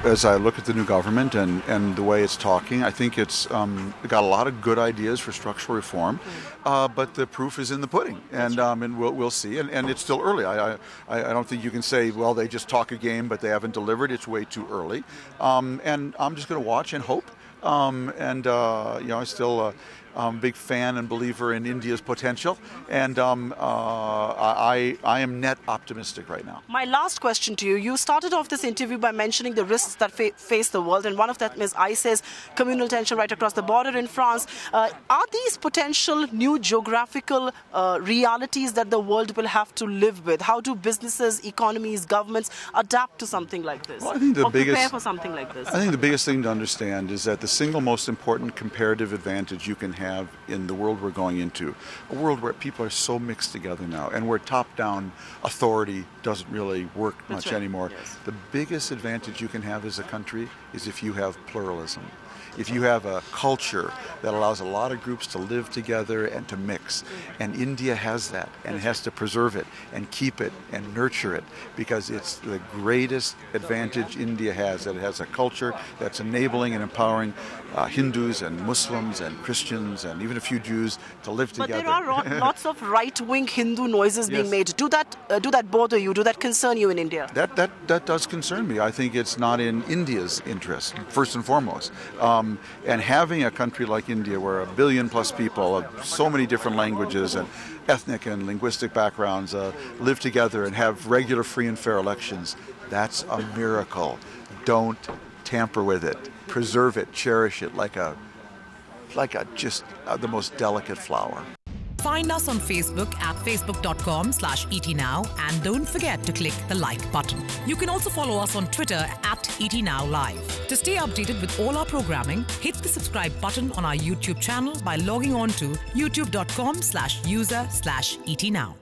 as I look at the new government and the way it's talking, I think it's got a lot of good ideas for structural reform, but the proof is in the pudding, and we'll see. And it's still early. I don't think you can say, well, they just talk a game, but they haven't delivered. It's way too early. And I'm just going to watch and hope. I still I'm a big fan and believer in India's potential, and I am net optimistic right now. My last question to you. You started off this interview by mentioning the risks that face the world, and one of them is ISIS, communal tension right across the border in France. Are these potential new geographical realities that the world will have to live with? How do businesses, economies, governments adapt to something like this? Well, I think prepare for something like this? I think the biggest thing to understand is that the single most important comparative advantage you can have in the world we're going into, a world where people are so mixed together now and where top-down authority doesn't really work much anymore. Yes. The biggest advantage you can have as a country is if you have pluralism. If you have a culture that allows a lot of groups to live together and to mix. And India has that, and it has to preserve it and keep it and nurture it, because it's the greatest advantage India has, that it has a culture that's enabling and empowering Hindus and Muslims and Christians and even a few Jews to live together. But there are lots of right-wing Hindu noises being made. Do that bother you? Do that concern you in India? That does concern me. I think it's not in India's interest, first and foremost. And having a country like India, where 1 billion plus people of so many different languages and ethnic and linguistic backgrounds live together and have regular free and fair elections, that's a miracle. Don't tamper with it. Preserve it, cherish it like just the most delicate flower. Find us on Facebook at facebook.com/ETNow, and don't forget to click the like button. You can also follow us on Twitter at ETNowLive. To stay updated with all our programming, hit the subscribe button on our YouTube channel by logging on to youtube.com/user/ETNow.